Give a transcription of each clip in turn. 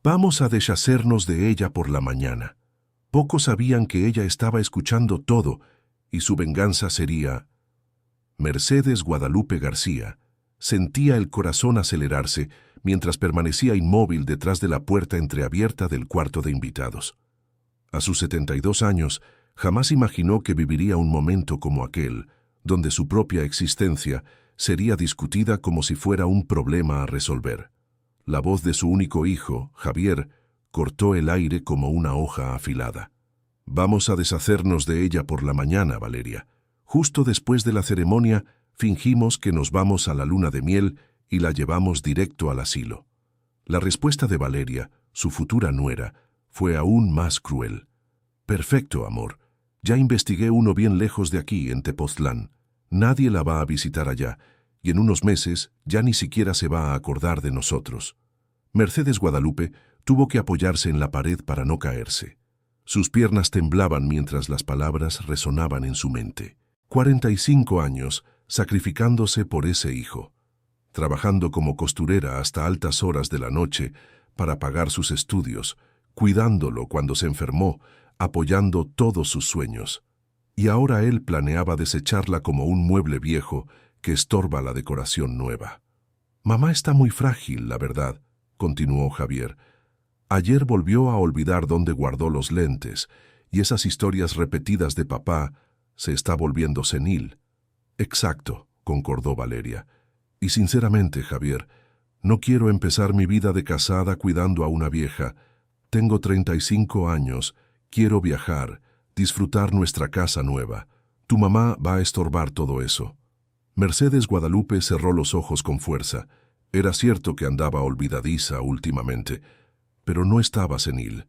Vamos a deshacernos de ella por la mañana. Pocos sabían que ella estaba escuchando todo y su venganza sería... Mercedes Guadalupe García sentía el corazón acelerarse mientras permanecía inmóvil detrás de la puerta entreabierta del cuarto de invitados. A sus 72 años, jamás imaginó que viviría un momento como aquel, donde su propia existencia sería discutida como si fuera un problema a resolver. La voz de su único hijo, Javier, cortó el aire como una hoja afilada. Vamos a deshacernos de ella por la mañana, Valeria. Justo después de la ceremonia, fingimos que nos vamos a la luna de miel y la llevamos directo al asilo. La respuesta de Valeria, su futura nuera, fue aún más cruel. Perfecto, amor. Ya investigué uno bien lejos de aquí, en Tepoztlán. Nadie la va a visitar allá, y en unos meses ya ni siquiera se va a acordar de nosotros. Mercedes Guadalupe tuvo que apoyarse en la pared para no caerse. Sus piernas temblaban mientras las palabras resonaban en su mente. 45 años sacrificándose por ese hijo, trabajando como costurera hasta altas horas de la noche para pagar sus estudios, cuidándolo cuando se enfermó, apoyando todos sus sueños. Y ahora él planeaba desecharla como un mueble viejo que estorba la decoración nueva. Mamá está muy frágil, la verdad, continuó Javier. Ayer volvió a olvidar dónde guardó los lentes, y esas historias repetidas de papá se está volviendo senil. Exacto, concordó Valeria. Y sinceramente, Javier, no quiero empezar mi vida de casada cuidando a una vieja. Tengo 35 años, quiero viajar, disfrutar nuestra casa nueva. Tu mamá va a estorbar todo eso. Mercedes Guadalupe cerró los ojos con fuerza. Era cierto que andaba olvidadiza últimamente, pero no estaba senil.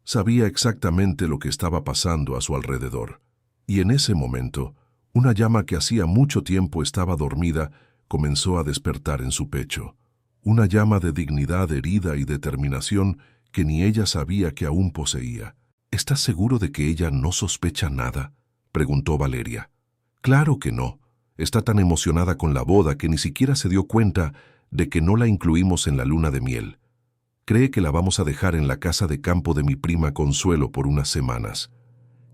Sabía exactamente lo que estaba pasando a su alrededor. Y en ese momento, una llama que hacía mucho tiempo estaba dormida comenzó a despertar en su pecho. Una llama de dignidad herida y determinación que ni ella sabía que aún poseía. ¿Estás seguro de que ella no sospecha nada?, preguntó Valeria. Claro que no. Está tan emocionada con la boda que ni siquiera se dio cuenta de que no la incluimos en la luna de miel. Cree que la vamos a dejar en la casa de campo de mi prima Consuelo por unas semanas.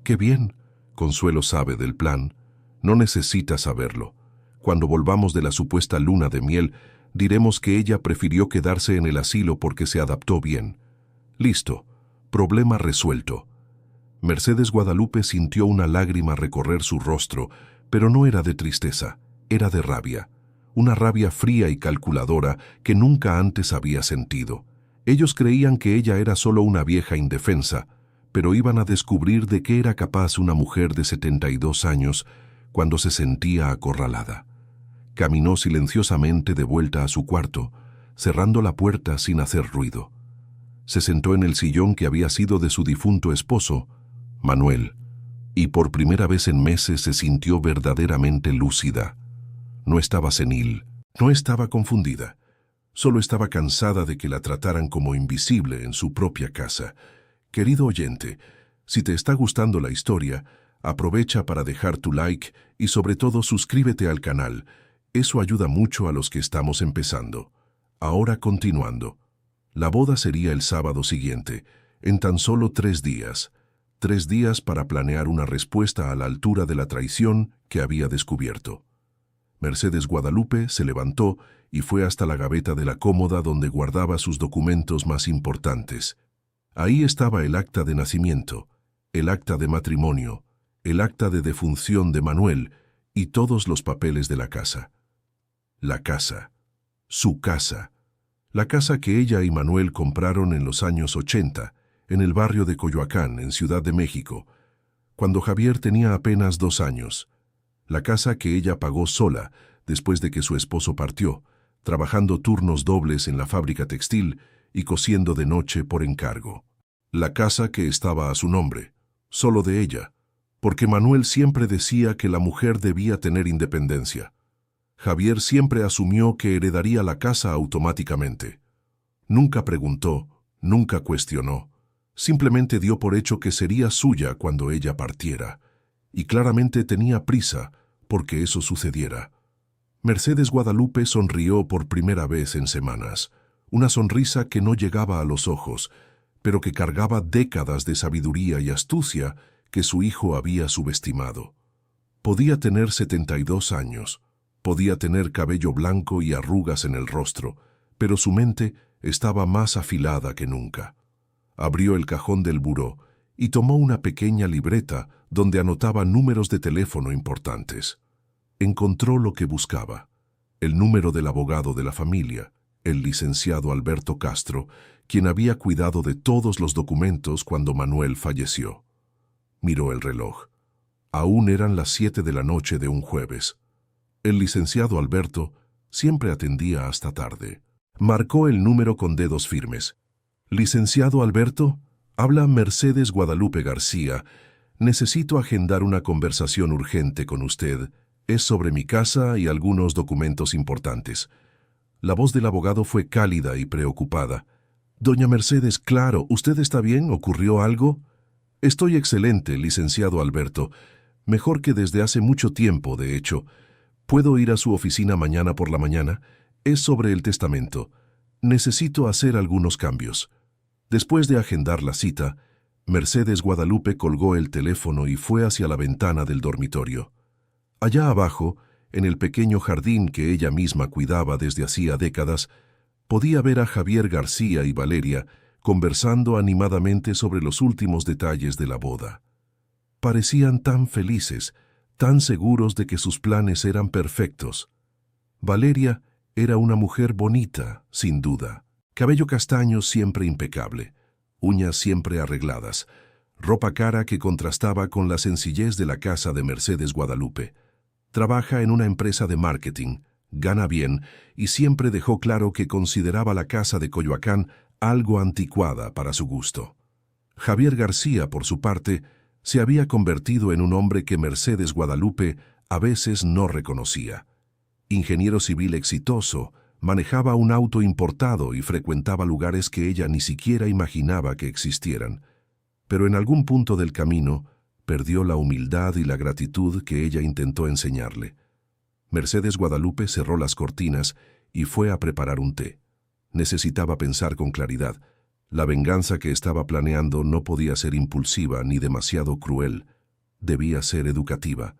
¡Qué bien! Consuelo sabe del plan. No necesita saberlo. Cuando volvamos de la supuesta luna de miel, diremos que ella prefirió quedarse en el asilo porque se adaptó bien. Listo. Problema resuelto. Mercedes Guadalupe sintió una lágrima recorrer su rostro, pero no era de tristeza, era de rabia. Una rabia fría y calculadora que nunca antes había sentido. Ellos creían que ella era solo una vieja indefensa, pero iban a descubrir de qué era capaz una mujer de 72 años cuando se sentía acorralada. Caminó silenciosamente de vuelta a su cuarto, cerrando la puerta sin hacer ruido. Se sentó en el sillón que había sido de su difunto esposo, Manuel, y por primera vez en meses se sintió verdaderamente lúcida. No estaba senil, no estaba confundida. Solo estaba cansada de que la trataran como invisible en su propia casa. Querido oyente, si te está gustando la historia, aprovecha para dejar tu like y sobre todo suscríbete al canal. Eso ayuda mucho a los que estamos empezando. Ahora continuando. La boda sería el sábado siguiente, en tan solo 3 días. 3 días para planear una respuesta a la altura de la traición que había descubierto. Mercedes Guadalupe se levantó y fue hasta la gaveta de la cómoda donde guardaba sus documentos más importantes. Ahí estaba el acta de nacimiento, el acta de matrimonio, el acta de defunción de Manuel y todos los papeles de la casa. La casa. Su casa. La casa que ella y Manuel compraron en los años 80, en el barrio de Coyoacán, en Ciudad de México, cuando Javier tenía apenas 2 años. La casa que ella pagó sola después de que su esposo partió, trabajando turnos dobles en la fábrica textil y cosiendo de noche por encargo. La casa que estaba a su nombre, solo de ella, porque Manuel siempre decía que la mujer debía tener independencia. Javier siempre asumió que heredaría la casa automáticamente. Nunca preguntó, nunca cuestionó. Simplemente dio por hecho que sería suya cuando ella partiera, y claramente tenía prisa porque eso sucediera. Mercedes Guadalupe sonrió por primera vez en semanas. una sonrisa que no llegaba a los ojos, pero que cargaba décadas de sabiduría y astucia que su hijo había subestimado. Podía tener 72 años, podía tener cabello blanco y arrugas en el rostro, pero su mente estaba más afilada que nunca. Abrió el cajón del buró y tomó una pequeña libreta donde anotaba números de teléfono importantes. Encontró lo que buscaba: el número del abogado de la familia, el licenciado Alberto Castro, quien había cuidado de todos los documentos cuando Manuel falleció. Miró el reloj. Aún eran las 7 de la noche de un jueves. El licenciado Alberto siempre atendía hasta tarde. Marcó el número con dedos firmes. «Licenciado Alberto, habla Mercedes Guadalupe García. Necesito agendar una conversación urgente con usted. Es sobre mi casa y algunos documentos importantes». La voz del abogado fue cálida y preocupada. «Doña Mercedes, claro, ¿usted está bien? ¿Ocurrió algo?» «Estoy excelente, licenciado Alberto. Mejor que desde hace mucho tiempo, de hecho. ¿Puedo ir a su oficina mañana por la mañana? Es sobre el testamento. Necesito hacer algunos cambios». Después de agendar la cita, Mercedes Guadalupe colgó el teléfono y fue hacia la ventana del dormitorio. Allá abajo, en el pequeño jardín que ella misma cuidaba desde hacía décadas, podía ver a Javier García y Valeria conversando animadamente sobre los últimos detalles de la boda. Parecían tan felices, tan seguros de que sus planes eran perfectos. Valeria era una mujer bonita, sin duda. Cabello castaño siempre impecable, uñas siempre arregladas, ropa cara que contrastaba con la sencillez de la casa de Mercedes Guadalupe. Trabaja en una empresa de marketing, gana bien y siempre dejó claro que consideraba la casa de Coyoacán algo anticuada para su gusto. Javier García, por su parte, se había convertido en un hombre que Mercedes Guadalupe a veces no reconocía. Ingeniero civil exitoso, manejaba un auto importado y frecuentaba lugares que ella ni siquiera imaginaba que existieran. Pero en algún punto del camino, perdió la humildad y la gratitud que ella intentó enseñarle. Mercedes Guadalupe cerró las cortinas y fue a preparar un té. Necesitaba pensar con claridad. La venganza que estaba planeando no podía ser impulsiva ni demasiado cruel. Debía ser educativa.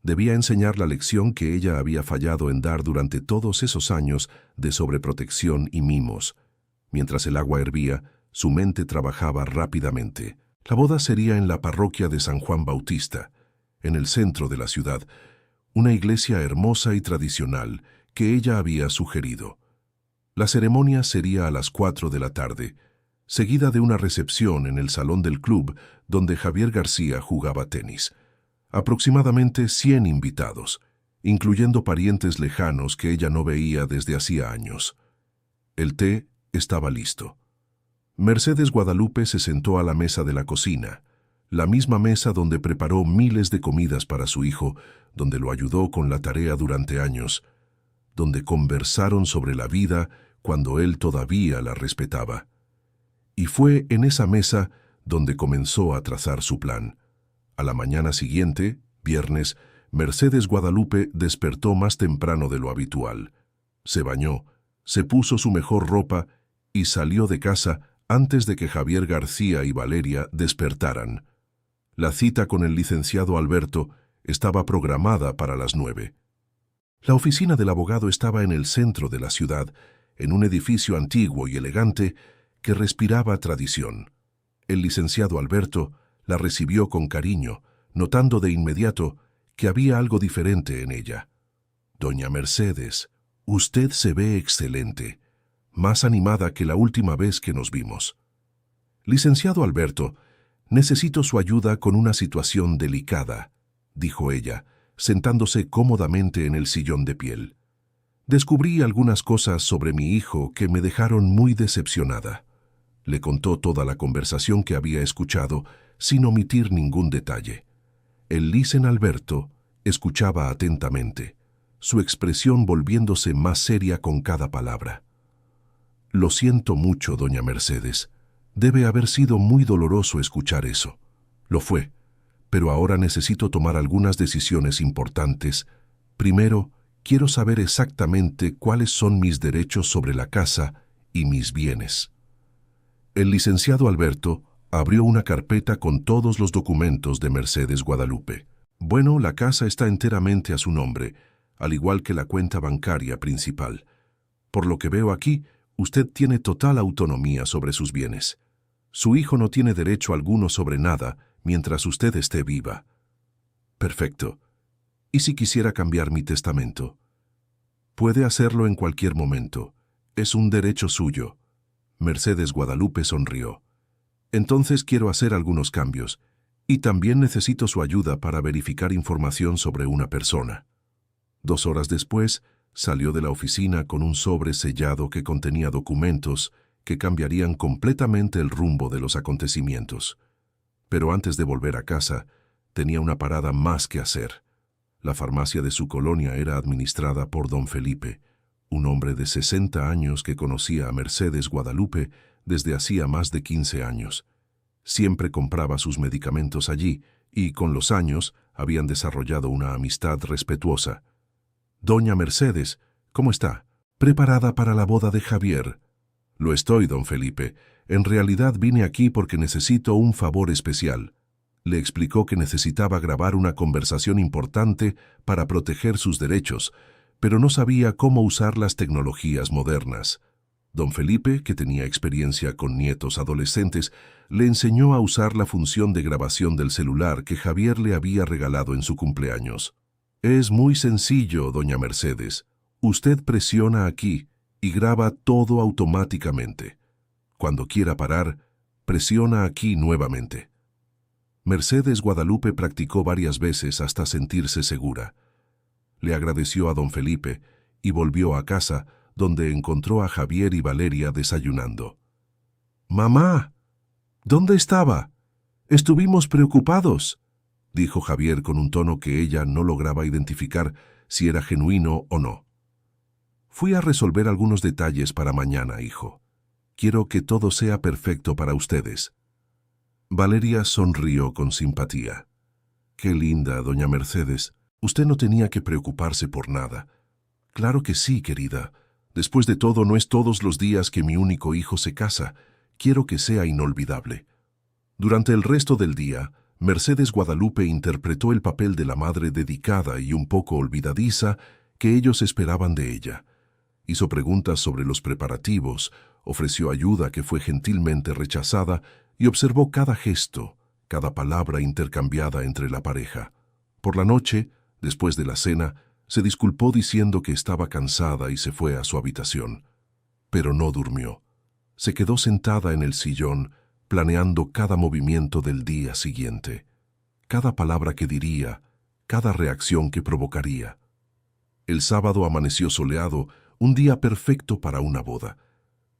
Debía enseñar la lección que ella había fallado en dar durante todos esos años de sobreprotección y mimos. Mientras el agua hervía, su mente trabajaba rápidamente. La boda sería en la parroquia de San Juan Bautista, en el centro de la ciudad, una iglesia hermosa y tradicional que ella había sugerido. La ceremonia sería a las 4 de la tarde, seguida de una recepción en el salón del club donde Javier García jugaba tenis. Aproximadamente 100 invitados, incluyendo parientes lejanos que ella no veía desde hacía años. El té estaba listo. Mercedes Guadalupe se sentó a la mesa de la cocina, la misma mesa donde preparó miles de comidas para su hijo, donde lo ayudó con la tarea durante años, donde conversaron sobre la vida cuando él todavía la respetaba. Y fue en esa mesa donde comenzó a trazar su plan. A la mañana siguiente, viernes, Mercedes Guadalupe despertó más temprano de lo habitual. Se bañó, se puso su mejor ropa y salió de casa antes de que Javier García y Valeria despertaran. La cita con el licenciado Alberto estaba programada para las 9. La oficina del abogado estaba en el centro de la ciudad, en un edificio antiguo y elegante que respiraba tradición. El licenciado Alberto la recibió con cariño, notando de inmediato que había algo diferente en ella. «Doña Mercedes, usted se ve excelente, más animada que la última vez que nos vimos». «Licenciado Alberto, necesito su ayuda con una situación delicada», dijo ella, sentándose cómodamente en el sillón de piel. «Descubrí algunas cosas sobre mi hijo que me dejaron muy decepcionada». Le contó toda la conversación que había escuchado, sin omitir ningún detalle. El licen Alberto escuchaba atentamente, su expresión volviéndose más seria con cada palabra. «Lo siento mucho, doña Mercedes. Debe haber sido muy doloroso escuchar eso». «Lo fue, pero ahora necesito tomar algunas decisiones importantes. Primero, quiero saber exactamente cuáles son mis derechos sobre la casa y mis bienes. El licenciado Alberto abrió una carpeta con todos los documentos de Mercedes Guadalupe. Bueno, la casa está enteramente a su nombre, al igual que la cuenta bancaria principal. Por lo que veo aquí, usted tiene total autonomía sobre sus bienes. Su hijo no tiene derecho alguno sobre nada mientras usted esté viva. Perfecto. ¿Y si quisiera cambiar mi testamento? Puede hacerlo en cualquier momento. Es un derecho suyo. Mercedes Guadalupe sonrió. Entonces quiero hacer algunos cambios, y también necesito su ayuda para verificar información sobre una persona. 2 horas después, salió de la oficina con un sobre sellado que contenía documentos que cambiarían completamente el rumbo de los acontecimientos. Pero antes de volver a casa, tenía una parada más que hacer. La farmacia de su colonia era administrada por don Felipe, un hombre de 60 años que conocía a Mercedes Guadalupe desde hacía más de 15 años. Siempre compraba sus medicamentos allí y, con los años, habían desarrollado una amistad respetuosa. «Doña Mercedes, ¿cómo está? ¿Preparada para la boda de Javier?» «Lo estoy, don Felipe. En realidad vine aquí porque necesito un favor especial». Le explicó que necesitaba grabar una conversación importante para proteger sus derechos, pero no sabía cómo usar las tecnologías modernas. Don Felipe, que tenía experiencia con nietos adolescentes, le enseñó a usar la función de grabación del celular que Javier le había regalado en su cumpleaños. «Es muy sencillo, doña Mercedes. Usted presiona aquí y graba todo automáticamente. Cuando quiera parar, presiona aquí nuevamente». Mercedes Guadalupe practicó varias veces hasta sentirse segura. Le agradeció a don Felipe y volvió a casa, donde encontró a Javier y Valeria desayunando. «Mamá, ¿dónde estaba? Estuvimos preocupados», dijo Javier con un tono que ella no lograba identificar si era genuino o no. «Fui a resolver algunos detalles para mañana, hijo. Quiero que todo sea perfecto para ustedes». Valeria sonrió con simpatía. «Qué linda, doña Mercedes. Usted no tenía que preocuparse por nada». «Claro que sí, querida. Después de todo, no es todos los días que mi único hijo se casa. Quiero que sea inolvidable». Durante el resto del día, Mercedes Guadalupe interpretó el papel de la madre dedicada y un poco olvidadiza que ellos esperaban de ella. Hizo preguntas sobre los preparativos, ofreció ayuda que fue gentilmente rechazada y observó cada gesto, cada palabra intercambiada entre la pareja. Por la noche, después de la cena, se disculpó diciendo que estaba cansada y se fue a su habitación. Pero no durmió. Se quedó sentada en el sillón, planeando cada movimiento del día siguiente, cada palabra que diría, cada reacción que provocaría. El sábado amaneció soleado, un día perfecto para una boda.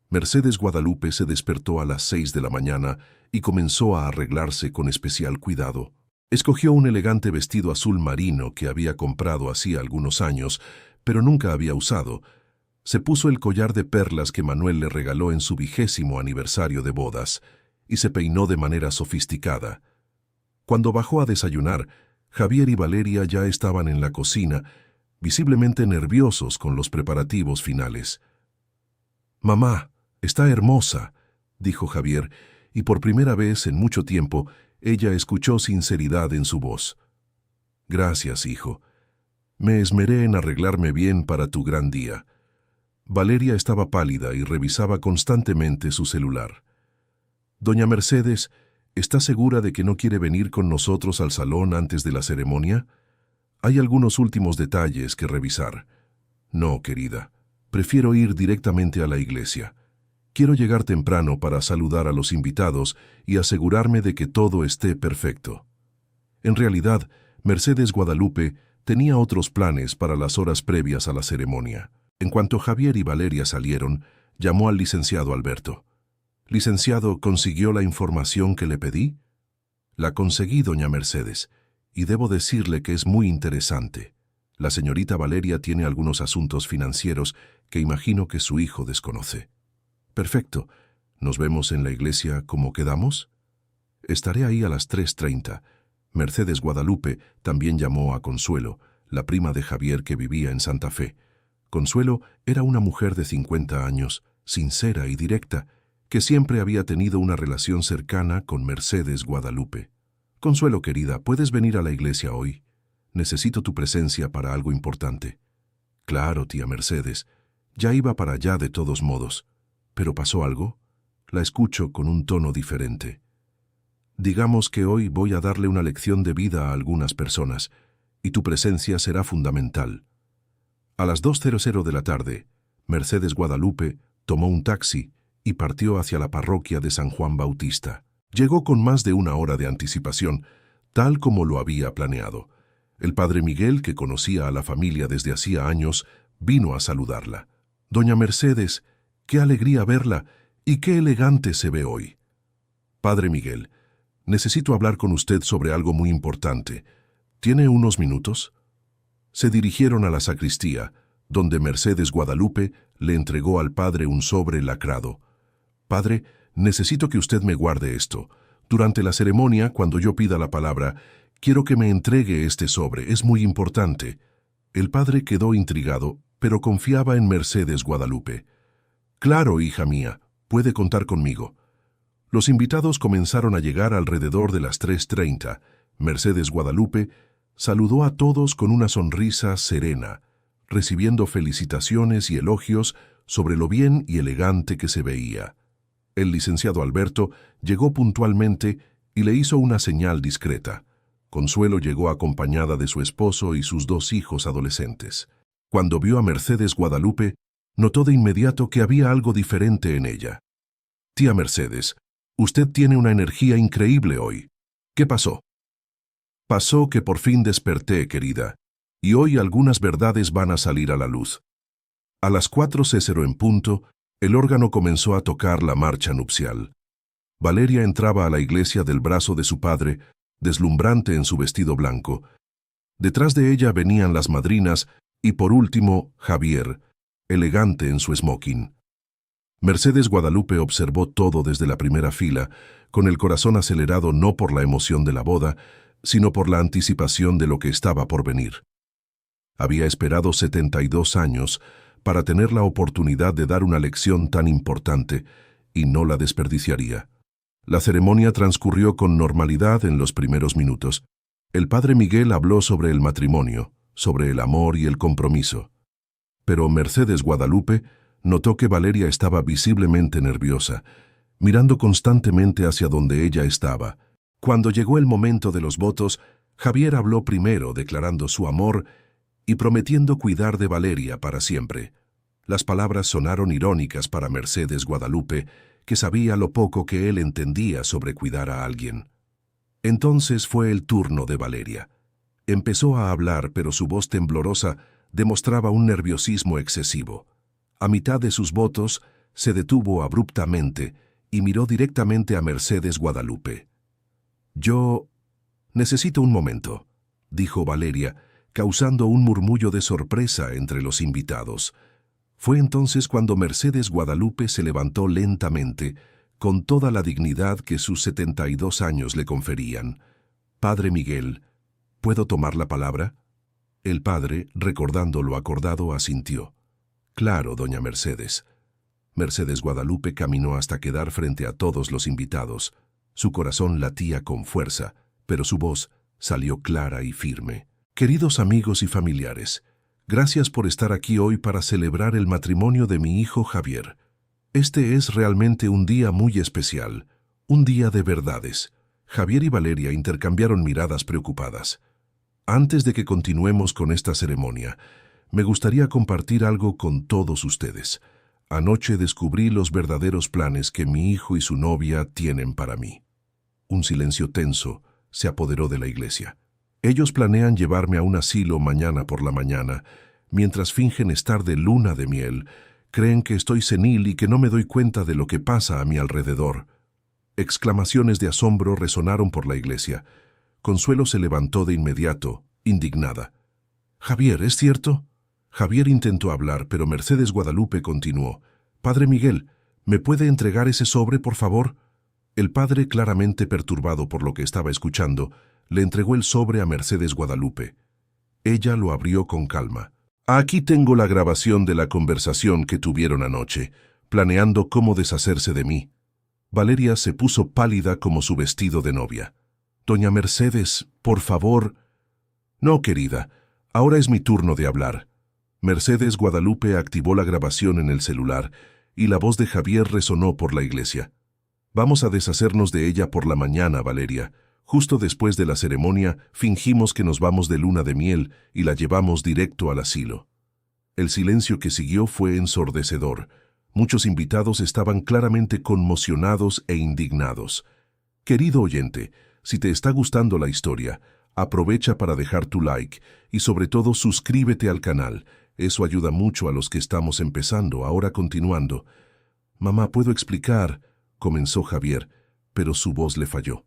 Mercedes Guadalupe se despertó a las 6 de la mañana y comenzó a arreglarse con especial cuidado. Escogió un elegante vestido azul marino que había comprado hacía algunos años, pero nunca había usado. Se puso el collar de perlas que Manuel le regaló en su 20º aniversario de bodas y se peinó de manera sofisticada. Cuando bajó a desayunar, Javier y Valeria ya estaban en la cocina, visiblemente nerviosos con los preparativos finales. «Mamá, está hermosa», dijo Javier, y por primera vez en mucho tiempo ella escuchó sinceridad en su voz. «Gracias, hijo. Me esmeré en arreglarme bien para tu gran día». Valeria estaba pálida y revisaba constantemente su celular. «Doña Mercedes, ¿está segura de que no quiere venir con nosotros al salón antes de la ceremonia? Hay algunos últimos detalles que revisar». «No, querida. Prefiero ir directamente a la iglesia. Quiero llegar temprano para saludar a los invitados y asegurarme de que todo esté perfecto». En realidad, Mercedes Guadalupe tenía otros planes para las horas previas a la ceremonia. En cuanto Javier y Valeria salieron, llamó al licenciado Alberto. «Licenciado, ¿consiguió la información que le pedí?» «La conseguí, doña Mercedes, y debo decirle que es muy interesante. La señorita Valeria tiene algunos asuntos financieros que imagino que su hijo desconoce». «Perfecto. ¿Nos vemos en la iglesia como quedamos?» «Estaré ahí a las 3:30. Mercedes Guadalupe también llamó a Consuelo, la prima de Javier que vivía en Santa Fe. Consuelo era una mujer de 50 años, sincera y directa, que siempre había tenido una relación cercana con Mercedes Guadalupe. «Consuelo, querida, ¿puedes venir a la iglesia hoy? Necesito tu presencia para algo importante». «Claro, tía Mercedes. Ya iba para allá de todos modos. ¿Pero pasó algo?» La escucho con un tono diferente. «Digamos que hoy voy a darle una lección de vida a algunas personas, y tu presencia será fundamental». A las 2:00 de la tarde, Mercedes Guadalupe tomó un taxi y partió hacia la parroquia de San Juan Bautista. Llegó con más de una hora de anticipación, tal como lo había planeado. El padre Miguel, que conocía a la familia desde hacía años, vino a saludarla. «Doña Mercedes, qué alegría verla y qué elegante se ve hoy». «Padre Miguel, necesito hablar con usted sobre algo muy importante. ¿Tiene unos minutos?». Se dirigieron a la sacristía, donde Mercedes Guadalupe le entregó al padre un sobre lacrado. «Padre, necesito que usted me guarde esto. Durante la ceremonia, cuando yo pida la palabra, quiero que me entregue este sobre, es muy importante». El padre quedó intrigado, pero confiaba en Mercedes Guadalupe. «Claro, hija mía, puede contar conmigo». Los invitados comenzaron a llegar alrededor de las 3:30. Mercedes Guadalupe saludó a todos con una sonrisa serena, recibiendo felicitaciones y elogios sobre lo bien y elegante que se veía. El licenciado Alberto llegó puntualmente y le hizo una señal discreta. Consuelo llegó acompañada de su esposo y sus 2 hijos adolescentes. Cuando vio a Mercedes Guadalupe, notó de inmediato que había algo diferente en ella. «Tía Mercedes, usted tiene una energía increíble hoy. ¿Qué pasó?». «Pasó que por fin desperté, querida, y hoy algunas verdades van a salir a la luz». A las 4:00 en punto, el órgano comenzó a tocar la marcha nupcial. Valeria entraba a la iglesia del brazo de su padre, deslumbrante en su vestido blanco. Detrás de ella venían las madrinas y, por último, Javier, elegante en su smoking. Mercedes Guadalupe observó todo desde la primera fila, con el corazón acelerado no por la emoción de la boda, sino por la anticipación de lo que estaba por venir. Había esperado 72 años para tener la oportunidad de dar una lección tan importante, y no la desperdiciaría. La ceremonia transcurrió con normalidad en los primeros minutos. El padre Miguel habló sobre el matrimonio, sobre el amor y el compromiso. Pero Mercedes Guadalupe notó que Valeria estaba visiblemente nerviosa, mirando constantemente hacia donde ella estaba. Cuando llegó el momento de los votos, Javier habló primero, declarando su amor y prometiendo cuidar de Valeria para siempre. Las palabras sonaron irónicas para Mercedes Guadalupe, que sabía lo poco que él entendía sobre cuidar a alguien. Entonces fue el turno de Valeria. Empezó a hablar, pero su voz temblorosa demostraba un nerviosismo excesivo. A mitad de sus votos, se detuvo abruptamente y miró directamente a Mercedes Guadalupe. «Yo necesito un momento», dijo Valeria, causando un murmullo de sorpresa entre los invitados. Fue entonces cuando Mercedes Guadalupe se levantó lentamente, con toda la dignidad que sus 72 años le conferían. «Padre Miguel, ¿puedo tomar la palabra?». El padre, recordando lo acordado, asintió. «Claro, doña Mercedes». Mercedes Guadalupe caminó hasta quedar frente a todos los invitados. Su corazón latía con fuerza, pero su voz salió clara y firme. «Queridos amigos y familiares, gracias por estar aquí hoy para celebrar el matrimonio de mi hijo Javier. Este es realmente un día muy especial, un día de verdades». Javier y Valeria intercambiaron miradas preocupadas. «Antes de que continuemos con esta ceremonia, me gustaría compartir algo con todos ustedes. Anoche descubrí los verdaderos planes que mi hijo y su novia tienen para mí». Un silencio tenso se apoderó de la iglesia. «Ellos planean llevarme a un asilo mañana por la mañana. Mientras fingen estar de luna de miel, creen que estoy senil y que no me doy cuenta de lo que pasa a mi alrededor». Exclamaciones de asombro resonaron por la iglesia. Consuelo se levantó de inmediato, indignada. «Javier, ¿es cierto?». Javier intentó hablar, pero Mercedes Guadalupe continuó. «Padre Miguel, ¿me puede entregar ese sobre, por favor?». El padre, claramente perturbado por lo que estaba escuchando, le entregó el sobre a Mercedes Guadalupe. Ella lo abrió con calma. «Aquí tengo la grabación de la conversación que tuvieron anoche. planeando cómo deshacerse de mí. Valeria se puso pálida como su vestido de novia. «Doña Mercedes, por favor». «No, querida, ahora es mi turno de hablar». Mercedes Guadalupe activó la grabación en el celular y la voz de Javier resonó por la iglesia. «Vamos a deshacernos de ella por la mañana, Valeria. Justo después de la ceremonia, fingimos que nos vamos de luna de miel y la llevamos directo al asilo». El silencio que siguió fue ensordecedor. Muchos invitados estaban claramente conmocionados e indignados. Querido oyente, si te está gustando la historia, aprovecha para dejar tu like y sobre todo suscríbete al canal. Eso ayuda mucho a los que estamos empezando. Ahora continuando. «Mamá, ¿puedo explicar?», comenzó Javier, pero su voz le falló.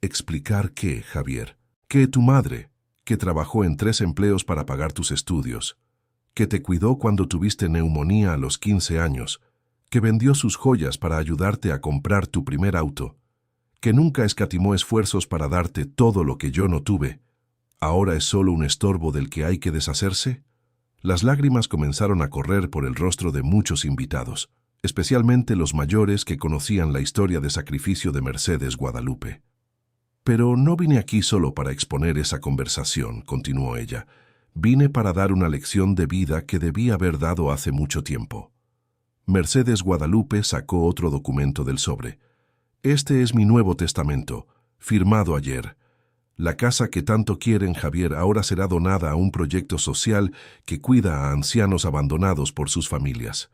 «¿Explicar qué, Javier? Que tu madre, que trabajó en 3 empleos para pagar tus estudios, que te cuidó cuando tuviste neumonía a los 15 años, que vendió sus joyas para ayudarte a comprar tu primer auto, que nunca escatimó esfuerzos para darte todo lo que yo no tuve, ahora es solo un estorbo del que hay que deshacerse». Las lágrimas comenzaron a correr por el rostro de muchos invitados, especialmente los mayores que conocían la historia de sacrificio de Mercedes Guadalupe. «Pero no vine aquí solo para exponer esa conversación», continuó ella. «Vine para dar una lección de vida que debí haber dado hace mucho tiempo». Mercedes Guadalupe sacó otro documento del sobre. «Este es mi Nuevo Testamento, firmado ayer. La casa que tanto quieren, Javier, ahora será donada a un proyecto social que cuida a ancianos abandonados por sus familias».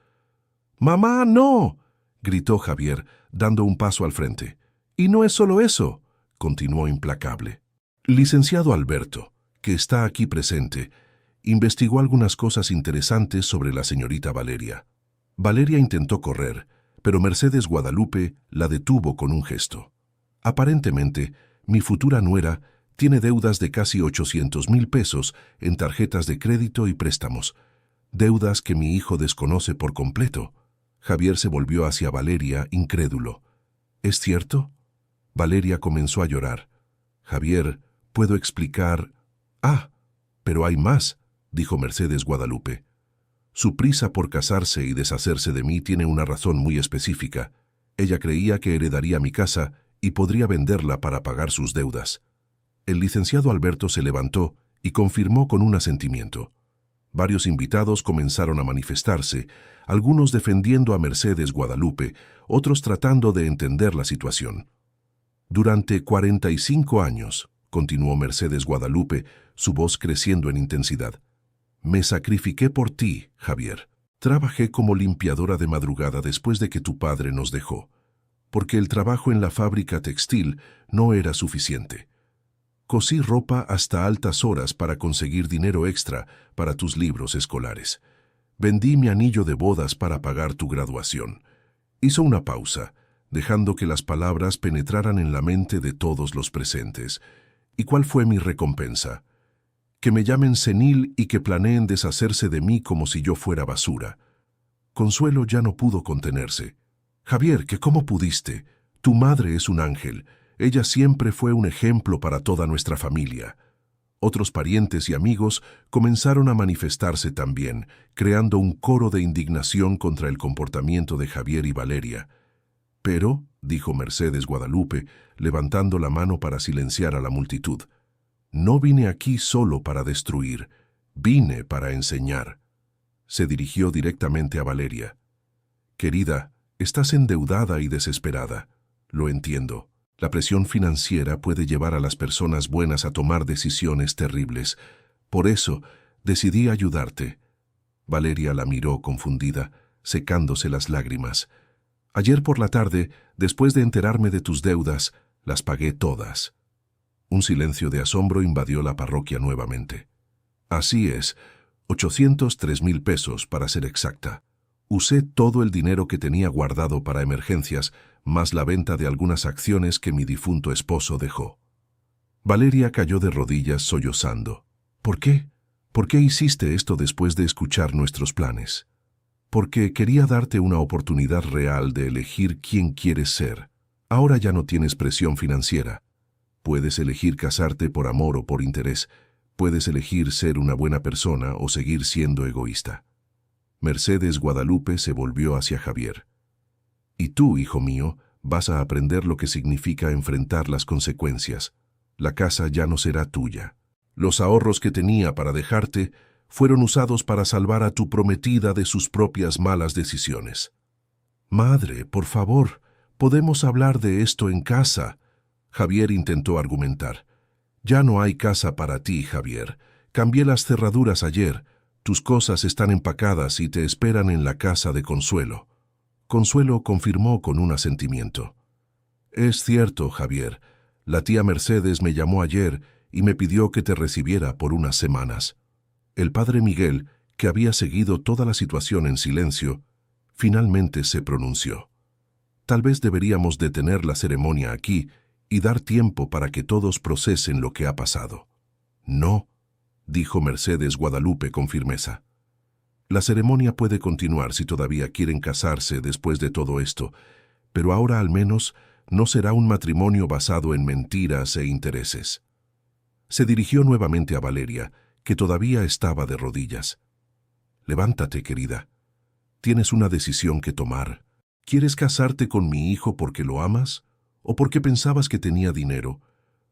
«¡Mamá, no!», gritó Javier, dando un paso al frente. «Y no es solo eso», continuó implacable. «Licenciado Alberto, que está aquí presente, investigó algunas cosas interesantes sobre la señorita Valeria». Valeria intentó correr, pero Mercedes Guadalupe la detuvo con un gesto. «Aparentemente, mi futura nuera tiene deudas de casi 800,000 pesos en tarjetas de crédito y préstamos, deudas que mi hijo desconoce por completo». Javier se volvió hacia Valeria, incrédulo. «¿Es cierto?». Valeria comenzó a llorar. «Javier, ¿puedo explicar?». «Ah, pero hay más», dijo Mercedes Guadalupe. «Su prisa por casarse y deshacerse de mí tiene una razón muy específica. Ella creía que heredaría mi casa y podría venderla para pagar sus deudas». El licenciado Alberto se levantó y confirmó con un asentimiento. Varios invitados comenzaron a manifestarse, algunos defendiendo a Mercedes Guadalupe, otros tratando de entender la situación. «Durante 45 años», continuó Mercedes Guadalupe, su voz creciendo en intensidad, «me sacrifiqué por ti, Javier. Trabajé como limpiadora de madrugada después de que tu padre nos dejó, porque el trabajo en la fábrica textil no era suficiente. Cosí ropa hasta altas horas para conseguir dinero extra para tus libros escolares. Vendí mi anillo de bodas para pagar tu graduación». Hizo una pausa, dejando que las palabras penetraran en la mente de todos los presentes. «¿Y cuál fue mi recompensa? Que me llamen senil y que planeen deshacerse de mí como si yo fuera basura». Consuelo ya no pudo contenerse. «Javier, ¿que cómo pudiste? Tu madre es un ángel. Ella siempre fue un ejemplo para toda nuestra familia». Otros parientes y amigos comenzaron a manifestarse también, creando un coro de indignación contra el comportamiento de Javier y Valeria. «Pero», dijo Mercedes Guadalupe, levantando la mano para silenciar a la multitud, «no vine aquí solo para destruir, vine para enseñar». Se dirigió directamente a Valeria. «Querida, estás endeudada y desesperada. Lo entiendo. La presión financiera puede llevar a las personas buenas a tomar decisiones terribles. Por eso, decidí ayudarte». Valeria la miró confundida, secándose las lágrimas. «Ayer por la tarde, después de enterarme de tus deudas, las pagué todas». Un silencio de asombro invadió la parroquia nuevamente. «Así es, 803,000 pesos para ser exacta. Usé todo el dinero que tenía guardado para emergencias, más la venta de algunas acciones que mi difunto esposo dejó». Valeria cayó de rodillas sollozando. «¿Por qué? ¿Por qué hiciste esto después de escuchar nuestros planes?». «Porque quería darte una oportunidad real de elegir quién quieres ser. Ahora ya no tienes presión financiera. Puedes elegir casarte por amor o por interés. Puedes elegir ser una buena persona o seguir siendo egoísta». Mercedes Guadalupe se volvió hacia Javier. Y tú, hijo mío, vas a aprender lo que significa enfrentar las consecuencias. La casa ya no será tuya. Los ahorros que tenía para dejarte fueron usados para salvar a tu prometida de sus propias malas decisiones. Madre, por favor, podemos hablar de esto en casa. Javier intentó argumentar. Ya no hay casa para ti, Javier. Cambié las cerraduras ayer. Tus cosas están empacadas y te esperan en la casa de Consuelo. Consuelo confirmó con un asentimiento. Es cierto, Javier. La tía Mercedes me llamó ayer y me pidió que te recibiera por unas semanas. El padre Miguel, que había seguido toda la situación en silencio, finalmente se pronunció. Tal vez deberíamos detener la ceremonia aquí y dar tiempo para que todos procesen lo que ha pasado. No, dijo Mercedes Guadalupe con firmeza. La ceremonia puede continuar si todavía quieren casarse después de todo esto, pero ahora al menos no será un matrimonio basado en mentiras e intereses. Se dirigió nuevamente a Valeria, que todavía estaba de rodillas. Levántate, querida. Tienes una decisión que tomar. ¿Quieres casarte con mi hijo porque lo amas? ¿O porque pensabas que tenía dinero?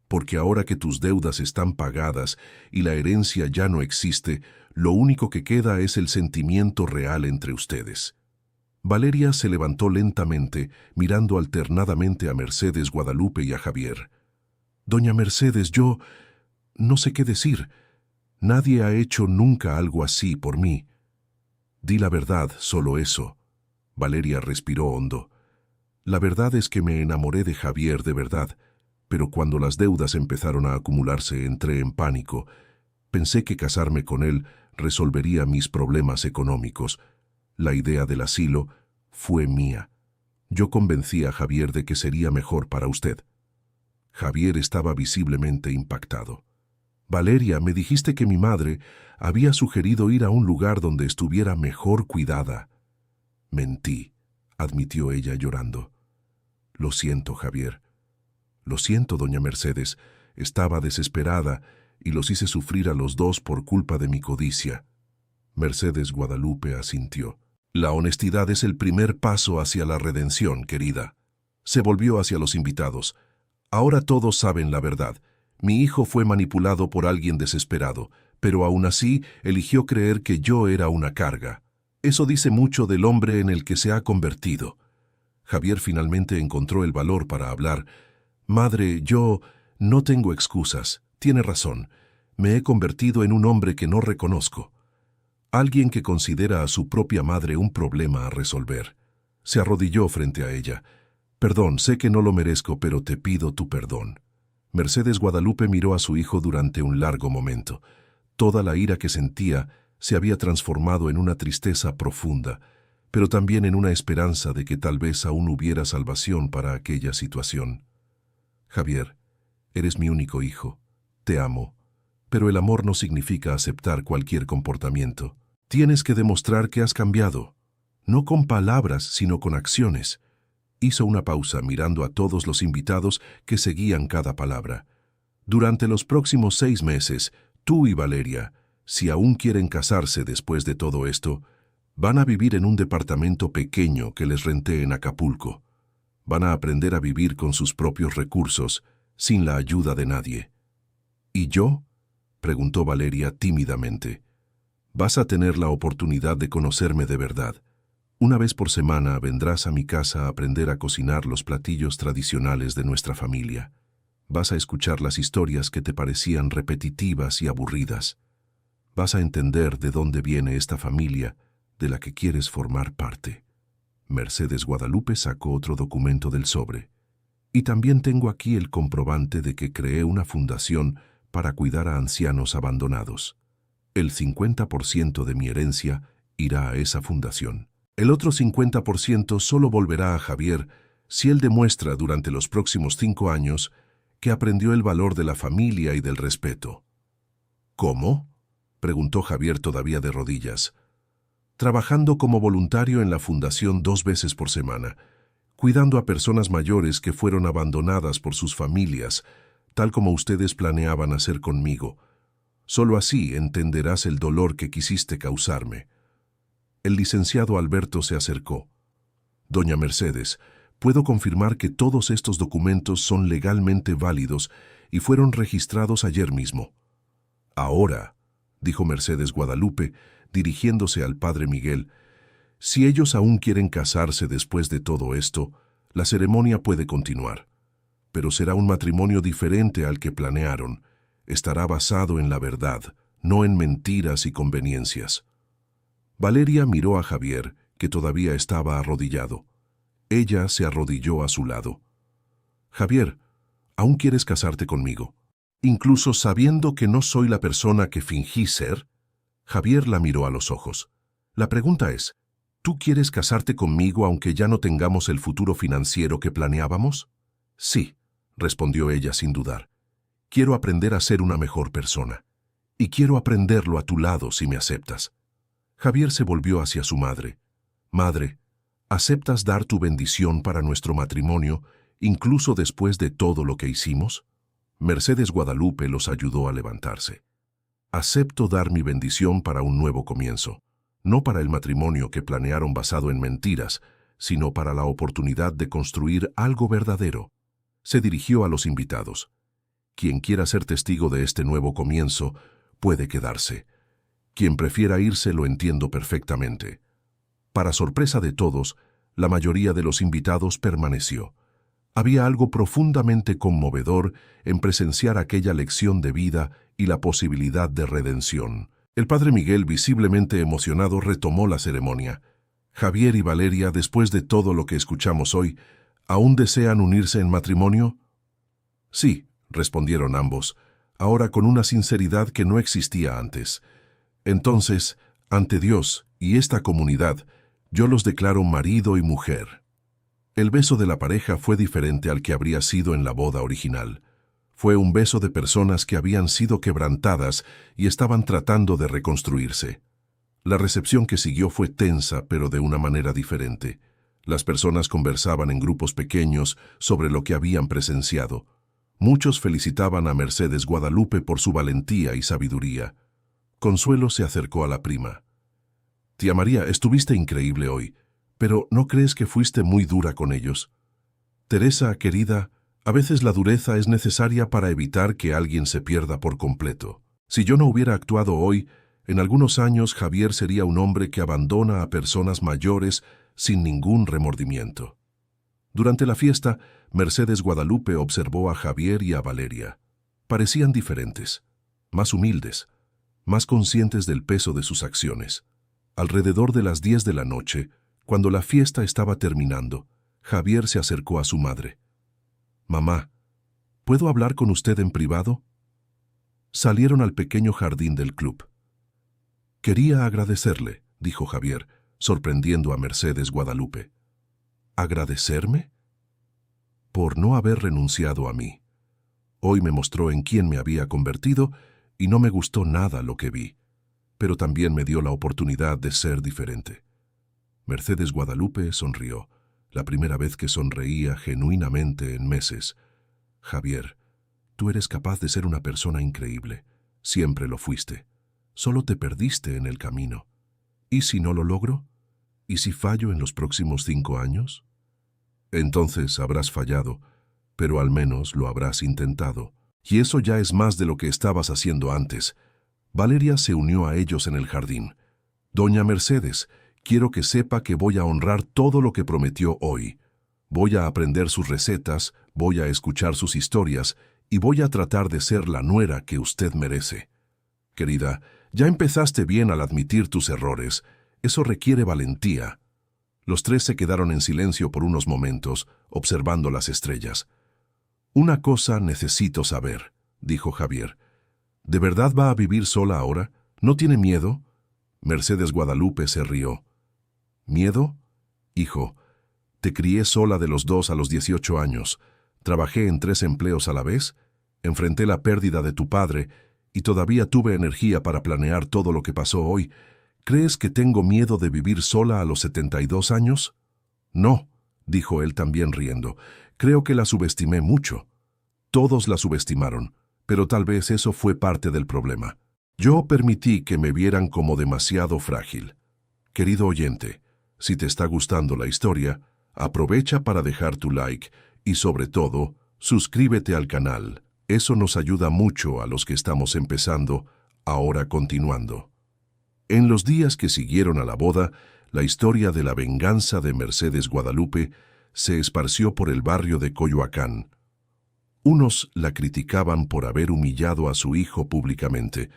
Porque ahora que tus deudas están pagadas y la herencia ya no existe, lo único que queda es el sentimiento real entre ustedes. Valeria se levantó lentamente, mirando alternadamente a Mercedes Guadalupe y a Javier. Doña Mercedes, yo no sé qué decir. Nadie ha hecho nunca algo así por mí. Di la verdad, solo eso. Valeria respiró hondo. La verdad es que me enamoré de Javier de verdad, pero cuando las deudas empezaron a acumularse entré en pánico. Pensé que casarme con él resolvería mis problemas económicos. La idea del asilo fue mía. Yo convencí a Javier de que sería mejor para usted. Javier estaba visiblemente impactado. Valeria, me dijiste que mi madre había sugerido ir a un lugar donde estuviera mejor cuidada. Mentí, admitió ella llorando. Lo siento, Javier. Lo siento, doña Mercedes. Estaba desesperada y los hice sufrir a los dos por culpa de mi codicia. Mercedes Guadalupe asintió. La honestidad es el primer paso hacia la redención, querida. Se volvió hacia los invitados. Ahora todos saben la verdad. Mi hijo fue manipulado por alguien desesperado, pero aún así eligió creer que yo era una carga. Eso dice mucho del hombre en el que se ha convertido. Javier finalmente encontró el valor para hablar. Madre, yo no tengo excusas. Tiene razón. Me he convertido en un hombre que no reconozco. Alguien que considera a su propia madre un problema a resolver. Se arrodilló frente a ella. Perdón, sé que no lo merezco, pero te pido tu perdón. Mercedes Guadalupe miró a su hijo durante un largo momento. Toda la ira que sentía se había transformado en una tristeza profunda, pero también en una esperanza de que tal vez aún hubiera salvación para aquella situación. Javier, eres mi único hijo. Te amo. Pero el amor no significa aceptar cualquier comportamiento. Tienes que demostrar que has cambiado. No con palabras, sino con acciones. Hizo una pausa mirando a todos los invitados que seguían cada palabra. Durante los próximos 6 meses, tú y Valeria, si aún quieren casarse después de todo esto, van a vivir en un departamento pequeño que les renté en Acapulco. Van a aprender a vivir con sus propios recursos, sin la ayuda de nadie. ¿Y yo?, preguntó Valeria tímidamente. Vas a tener la oportunidad de conocerme de verdad. Una vez por semana vendrás a mi casa a aprender a cocinar los platillos tradicionales de nuestra familia. Vas a escuchar las historias que te parecían repetitivas y aburridas. Vas a entender de dónde viene esta familia de la que quieres formar parte. Mercedes Guadalupe sacó otro documento del sobre. Y también tengo aquí el comprobante de que creé una fundación para cuidar a ancianos abandonados. El 50% de mi herencia irá a esa fundación. El otro 50% solo volverá a Javier si él demuestra durante los próximos 5 años que aprendió el valor de la familia y del respeto. ¿Cómo?, preguntó Javier todavía de rodillas. Trabajando como voluntario en la fundación 2 veces por semana, cuidando a personas mayores que fueron abandonadas por sus familias, tal como ustedes planeaban hacer conmigo. Solo así entenderás el dolor que quisiste causarme. El licenciado Alberto se acercó. Doña Mercedes, puedo confirmar que todos estos documentos son legalmente válidos y fueron registrados ayer mismo. Ahora, dijo Mercedes Guadalupe, dirigiéndose al padre Miguel, si ellos aún quieren casarse después de todo esto, la ceremonia puede continuar. Pero será un matrimonio diferente al que planearon. Estará basado en la verdad, no en mentiras y conveniencias. Valeria miró a Javier, que todavía estaba arrodillado. Ella se arrodilló a su lado. Javier, ¿aún quieres casarte conmigo? Incluso sabiendo que no soy la persona que fingí ser. Javier la miró a los ojos. La pregunta es, ¿tú quieres casarte conmigo aunque ya no tengamos el futuro financiero que planeábamos? Sí, respondió ella sin dudar. Quiero aprender a ser una mejor persona. Y quiero aprenderlo a tu lado si me aceptas. Javier se volvió hacia su madre. Madre, ¿aceptas dar tu bendición para nuestro matrimonio, incluso después de todo lo que hicimos? Mercedes Guadalupe los ayudó a levantarse. Acepto dar mi bendición para un nuevo comienzo, no para el matrimonio que planearon basado en mentiras, sino para la oportunidad de construir algo verdadero. Se dirigió a los invitados. Quien quiera ser testigo de este nuevo comienzo, puede quedarse. Quien prefiera irse lo entiendo perfectamente. Para sorpresa de todos, la mayoría de los invitados permaneció. Había algo profundamente conmovedor en presenciar aquella lección de vida y la posibilidad de redención. El padre Miguel, visiblemente emocionado, retomó la ceremonia. Javier y Valeria, después de todo lo que escuchamos hoy, ¿aún desean unirse en matrimonio? Sí, respondieron ambos, ahora con una sinceridad que no existía antes. Entonces, ante Dios y esta comunidad, yo los declaro marido y mujer. El beso de la pareja fue diferente al que habría sido en la boda original. Fue un beso de personas que habían sido quebrantadas y estaban tratando de reconstruirse. La recepción que siguió fue tensa, pero de una manera diferente. Las personas conversaban en grupos pequeños sobre lo que habían presenciado. Muchos felicitaban a Mercedes Guadalupe por su valentía y sabiduría. Consuelo se acercó a la prima. Tía María, estuviste increíble hoy, pero ¿no crees que fuiste muy dura con ellos? Teresa, querida, a veces la dureza es necesaria para evitar que alguien se pierda por completo. Si yo no hubiera actuado hoy, en algunos años Javier sería un hombre que abandona a personas mayores sin ningún remordimiento. Durante la fiesta, Mercedes Guadalupe observó a Javier y a Valeria. Parecían diferentes, más humildes, más conscientes del peso de sus acciones. Alrededor de las 10 de la noche, cuando la fiesta estaba terminando, Javier se acercó a su madre. «Mamá, ¿puedo hablar con usted en privado?» Salieron al pequeño jardín del club. «Quería agradecerle», dijo Javier, sorprendiendo a Mercedes Guadalupe. ¿Agradecerme? Por no haber renunciado a mí. Hoy me mostró en quién me había convertido y no me gustó nada lo que vi, pero también me dio la oportunidad de ser diferente. Mercedes Guadalupe sonrió, la primera vez que sonreía genuinamente en meses. Javier, tú eres capaz de ser una persona increíble. Siempre lo fuiste. Solo te perdiste en el camino. ¿Y si no lo logro? ¿Y si fallo en los próximos 5 años? Entonces habrás fallado, pero al menos lo habrás intentado. Y eso ya es más de lo que estabas haciendo antes. Valeria se unió a ellos en el jardín. Doña Mercedes, quiero que sepa que voy a honrar todo lo que prometió hoy. Voy a aprender sus recetas, voy a escuchar sus historias y voy a tratar de ser la nuera que usted merece. Querida, ya empezaste bien al admitir tus errores. Eso requiere valentía. Los tres se quedaron en silencio por unos momentos, observando las estrellas. Una cosa necesito saber, dijo Javier. ¿De verdad va a vivir sola ahora? ¿No tiene miedo? Mercedes Guadalupe se rió. ¿Miedo? Hijo, te crié sola de los 2 a los 18 años. Trabajé en 3 empleos a la vez, enfrenté la pérdida de tu padre y todavía tuve energía para planear todo lo que pasó hoy. ¿Crees que tengo miedo de vivir sola a los 72 años? No, dijo él también riendo. Creo que la subestimé mucho. Todos la subestimaron, pero tal vez eso fue parte del problema. Yo permití que me vieran como demasiado frágil. Querido oyente, si te está gustando la historia, aprovecha para dejar tu like y sobre todo, suscríbete al canal. Eso nos ayuda mucho a los que estamos empezando, ahora continuando. En los días que siguieron a la boda, la historia de la venganza de Mercedes Guadalupe se esparció por el barrio de Coyoacán. Unos la criticaban por haber humillado a su hijo públicamente,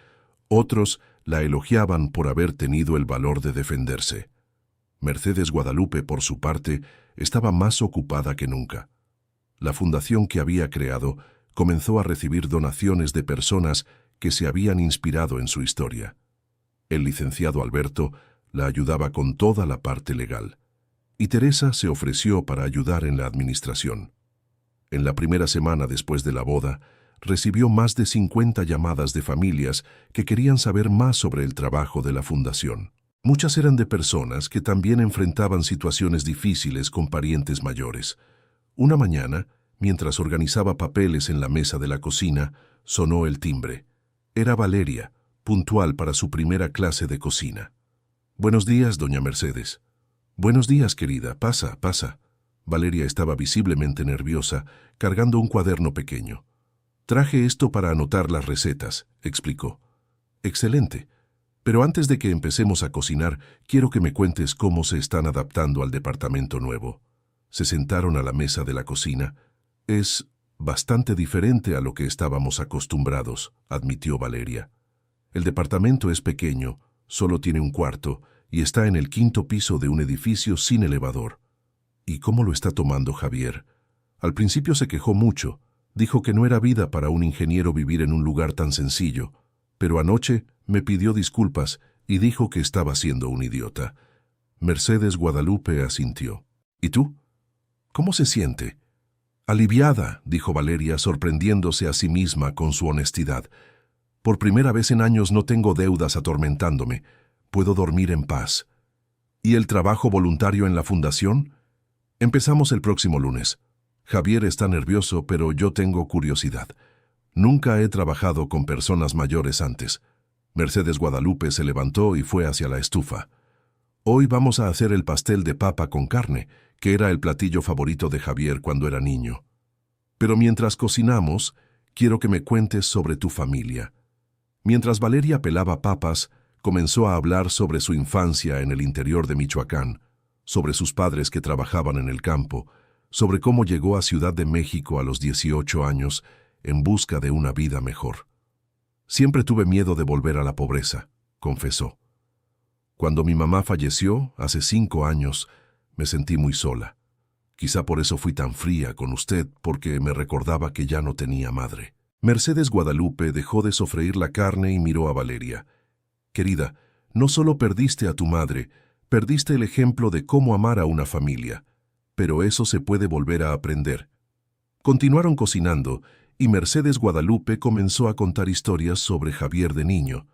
otros la elogiaban por haber tenido el valor de defenderse. Mercedes Guadalupe, por su parte, estaba más ocupada que nunca. La fundación que había creado comenzó a recibir donaciones de personas que se habían inspirado en su historia. El licenciado Alberto la ayudaba con toda la parte legal, y Teresa se ofreció para ayudar en la administración. En la primera semana después de la boda, recibió más de 50 llamadas de familias que querían saber más sobre el trabajo de la fundación. Muchas eran de personas que también enfrentaban situaciones difíciles con parientes mayores. Una mañana, mientras organizaba papeles en la mesa de la cocina, sonó el timbre. Era Valeria, puntual para su primera clase de cocina. «Buenos días, doña Mercedes». «Buenos días, querida. Pasa, pasa». Valeria estaba visiblemente nerviosa, cargando un cuaderno pequeño. «Traje esto para anotar las recetas», explicó. «Excelente. Pero antes de que empecemos a cocinar, quiero que me cuentes cómo se están adaptando al departamento nuevo». Se sentaron a la mesa de la cocina. «Es bastante diferente a lo que estábamos acostumbrados», admitió Valeria. «El departamento es pequeño, solo tiene un cuarto y está en el 5º piso de un edificio sin elevador». «¿Y cómo lo está tomando Javier?» Al principio se quejó mucho. Dijo que no era vida para un ingeniero vivir en un lugar tan sencillo, pero anoche me pidió disculpas y dijo que estaba siendo un idiota. Mercedes Guadalupe asintió. «¿Y tú? ¿Cómo se siente?» «Aliviada», dijo Valeria, sorprendiéndose a sí misma con su honestidad. «Por primera vez en años no tengo deudas atormentándome. Puedo dormir en paz». «¿Y el trabajo voluntario en la fundación?» «Empezamos el próximo lunes. Javier está nervioso, pero yo tengo curiosidad. Nunca he trabajado con personas mayores antes». Mercedes Guadalupe se levantó y fue hacia la estufa. «Hoy vamos a hacer el pastel de papa con carne, que era el platillo favorito de Javier cuando era niño. Pero mientras cocinamos, quiero que me cuentes sobre tu familia». Mientras Valeria pelaba papas, comenzó a hablar sobre su infancia en el interior de Michoacán, sobre sus padres que trabajaban en el campo, sobre cómo llegó a Ciudad de México a los 18 años en busca de una vida mejor. «Siempre tuve miedo de volver a la pobreza», confesó. «Cuando mi mamá falleció, hace 5 años, me sentí muy sola. Quizá por eso fui tan fría con usted, porque me recordaba que ya no tenía madre». Mercedes Guadalupe dejó de sofreír la carne y miró a Valeria. «Querida, no solo perdiste a tu madre, perdiste el ejemplo de cómo amar a una familia. Pero eso se puede volver a aprender». Continuaron cocinando y Mercedes Guadalupe comenzó a contar historias sobre Javier de niño.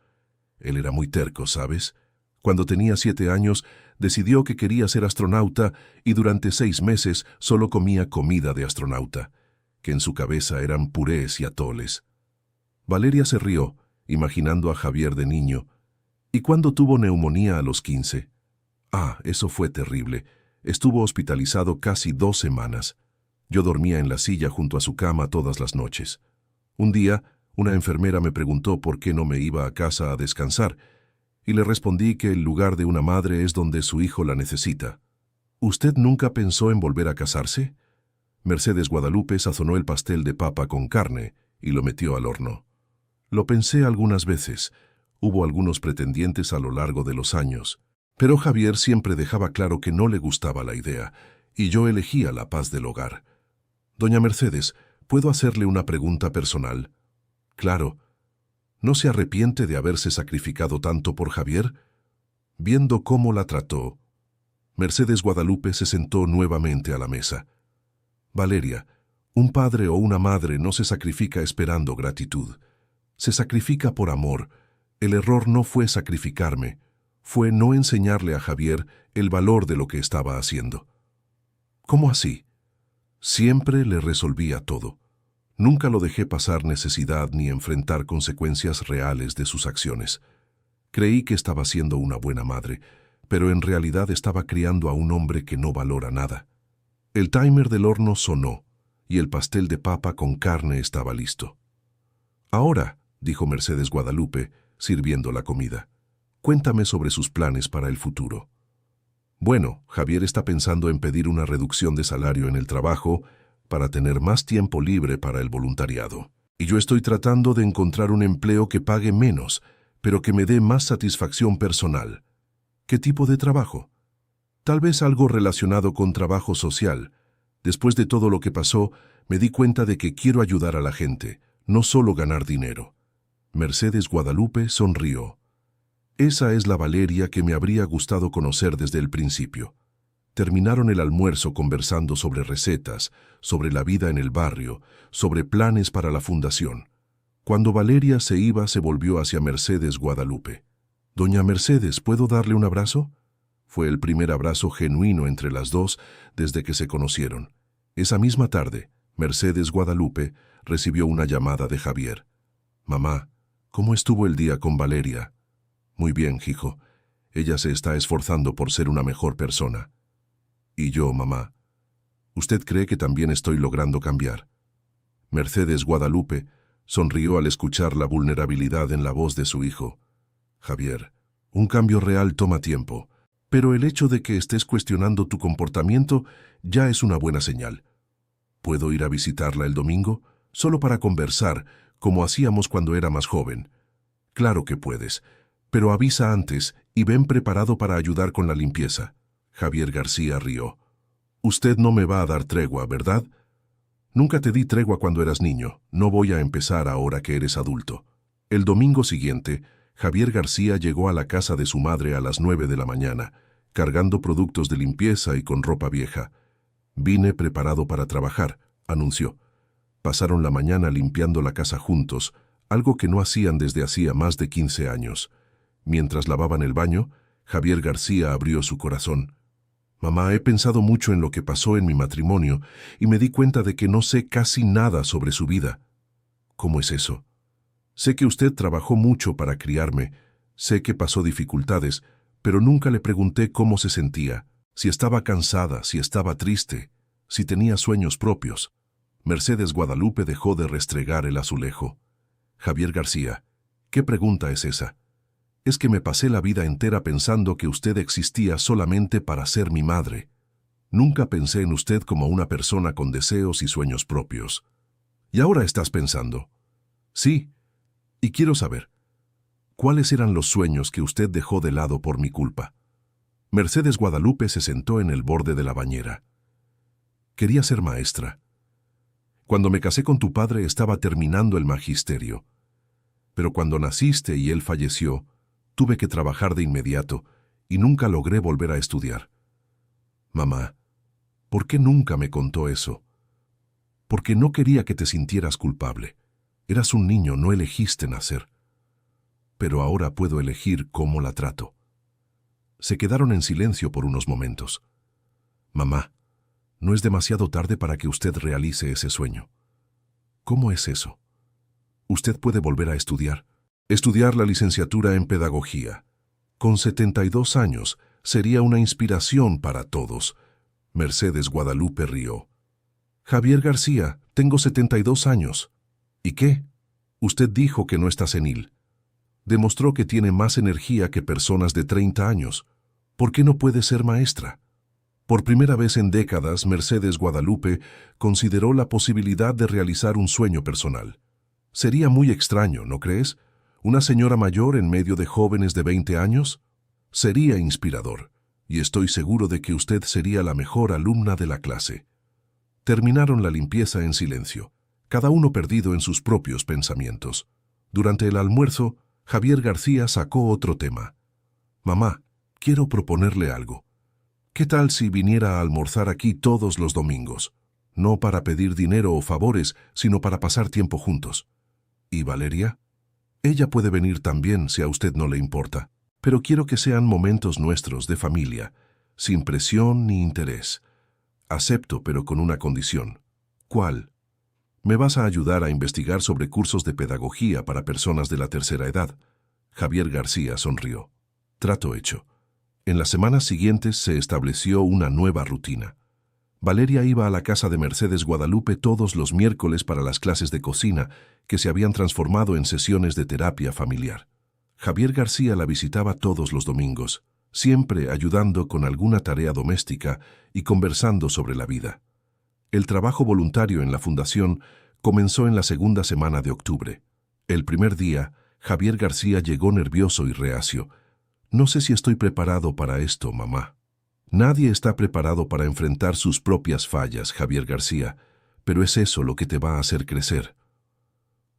Él era muy terco, ¿sabes? Cuando tenía 7 años, decidió que quería ser astronauta y durante 6 meses solo comía comida de astronauta, que en su cabeza eran purés y atoles. Valeria se rió, imaginando a Javier de niño. «¿Y cuándo tuvo neumonía a los 15? «Ah, eso fue terrible. Estuvo hospitalizado casi 2 semanas. Yo dormía en la silla junto a su cama todas las noches. Un día, una enfermera me preguntó por qué no me iba a casa a descansar, y le respondí que el lugar de una madre es donde su hijo la necesita». «¿Usted nunca pensó en volver a casarse?» Mercedes Guadalupe sazonó el pastel de papa con carne y lo metió al horno. «Lo pensé algunas veces. Hubo algunos pretendientes a lo largo de los años, pero Javier siempre dejaba claro que no le gustaba la idea, y yo elegía la paz del hogar». «Doña Mercedes, ¿puedo hacerle una pregunta personal?» «Claro. ¿No se arrepiente de haberse sacrificado tanto por Javier?» Viendo cómo la trató, Mercedes Guadalupe se sentó nuevamente a la mesa. «Valeria, un padre o una madre no se sacrifica esperando gratitud. Se sacrifica por amor. El error no fue sacrificarme, fue no enseñarle a Javier el valor de lo que estaba haciendo». «¿Cómo así?» «Siempre le resolvía todo. Nunca lo dejé pasar necesidad ni enfrentar consecuencias reales de sus acciones. Creí que estaba siendo una buena madre, pero en realidad estaba criando a un hombre que no valora nada. El timer del horno sonó, y el pastel de papa con carne estaba listo. «Ahora», dijo Mercedes Guadalupe, sirviendo la comida, «cuéntame sobre sus planes para el futuro». Bueno, Javier está pensando en pedir una reducción de salario en el trabajo para tener más tiempo libre para el voluntariado. Y yo estoy tratando de encontrar un empleo que pague menos, pero que me dé más satisfacción personal. ¿Qué tipo de trabajo? Tal vez algo relacionado con trabajo social. Después de todo lo que pasó, me di cuenta de que quiero ayudar a la gente, no solo ganar dinero. Mercedes Guadalupe sonrió. Esa es la Valeria que me habría gustado conocer desde el principio. Terminaron el almuerzo conversando sobre recetas, sobre la vida en el barrio, sobre planes para la fundación. Cuando Valeria se iba, se volvió hacia Mercedes Guadalupe. «Doña Mercedes, ¿puedo darle un abrazo?» Fue el primer abrazo genuino entre las dos desde que se conocieron. Esa misma tarde, Mercedes Guadalupe recibió una llamada de Javier. «Mamá, ¿cómo estuvo el día con Valeria?» «Muy bien, hijo. Ella se está esforzando por ser una mejor persona». «¿Y yo, mamá? ¿Usted cree que también estoy logrando cambiar?» Mercedes Guadalupe sonrió al escuchar la vulnerabilidad en la voz de su hijo. «Javier, un cambio real toma tiempo, pero el hecho de que estés cuestionando tu comportamiento ya es una buena señal. ¿Puedo ir a visitarla el domingo? Solo para conversar, como hacíamos cuando era más joven». «Claro que puedes, pero avisa antes y ven preparado para ayudar con la limpieza». Javier García rió. «Usted no me va a dar tregua, ¿verdad?» «Nunca te di tregua cuando eras niño. No voy a empezar ahora que eres adulto». El domingo siguiente, Javier García llegó a la casa de su madre a las 9 de la mañana, cargando productos de limpieza y con ropa vieja. «Vine preparado para trabajar», anunció. Pasaron la mañana limpiando la casa juntos, algo que no hacían desde hacía más de 15 años. Mientras lavaban el baño, Javier García abrió su corazón. «Mamá, he pensado mucho en lo que pasó en mi matrimonio y me di cuenta de que no sé casi nada sobre su vida». «¿Cómo es eso?» «Sé que usted trabajó mucho para criarme, sé que pasó dificultades, pero nunca le pregunté cómo se sentía, si estaba cansada, si estaba triste, si tenía sueños propios». Mercedes Guadalupe dejó de restregar el azulejo. «Javier García, ¿qué pregunta es esa? Es que me pasé la vida entera pensando que usted existía solamente para ser mi madre. Nunca pensé en usted como una persona con deseos y sueños propios. ¿Y ahora estás pensando?» «Sí, y quiero saber, ¿cuáles eran los sueños que usted dejó de lado por mi culpa?» Mercedes Guadalupe se sentó en el borde de la bañera. «Quería ser maestra. Cuando me casé con tu padre estaba terminando el magisterio. Pero cuando naciste y él falleció, tuve que trabajar de inmediato y nunca logré volver a estudiar». «Mamá, ¿por qué nunca me contó eso?» «Porque no quería que te sintieras culpable. Eras un niño, no elegiste nacer. Pero ahora puedo elegir cómo la trato». Se quedaron en silencio por unos momentos. «Mamá, no es demasiado tarde para que usted realice ese sueño». «¿Cómo es eso?» «Usted puede volver a estudiar la licenciatura en pedagogía. Con 72 años sería una inspiración para todos». Mercedes Guadalupe rió. «Javier García, tengo 72 años. ¿Y qué? Usted dijo que no está senil. Demostró que tiene más energía que personas de 30 años. ¿Por qué no puede ser maestra?» Por primera vez en décadas, Mercedes Guadalupe consideró la posibilidad de realizar un sueño personal. Sería muy extraño, ¿no crees? ¿Una señora mayor en medio de jóvenes de 20 años? Sería inspirador, y estoy seguro de que usted sería la mejor alumna de la clase. Terminaron la limpieza en silencio, cada uno perdido en sus propios pensamientos. Durante el almuerzo, Javier García sacó otro tema. «Mamá, quiero proponerle algo. ¿Qué tal si viniera a almorzar aquí todos los domingos? No para pedir dinero o favores, sino para pasar tiempo juntos». «¿Y Valeria?» «Ella puede venir también si a usted no le importa, pero quiero que sean momentos nuestros de familia, sin presión ni interés. Acepto, pero con una condición». «¿Cuál?» «Me vas a ayudar a investigar sobre cursos de pedagogía para personas de la tercera edad». Javier García sonrió. «Trato hecho. En las semanas siguientes se estableció una nueva rutina. Valeria iba a la casa de Mercedes Guadalupe todos los miércoles para las clases de cocina, que se habían transformado en sesiones de terapia familiar. Javier García la visitaba todos los domingos, siempre ayudando con alguna tarea doméstica y conversando sobre la vida. El trabajo voluntario en la fundación comenzó en la segunda semana de octubre. El primer día, Javier García llegó nervioso y reacio. «No sé si estoy preparado para esto, mamá». Nadie está preparado para enfrentar sus propias fallas, Javier García, pero es eso lo que te va a hacer crecer.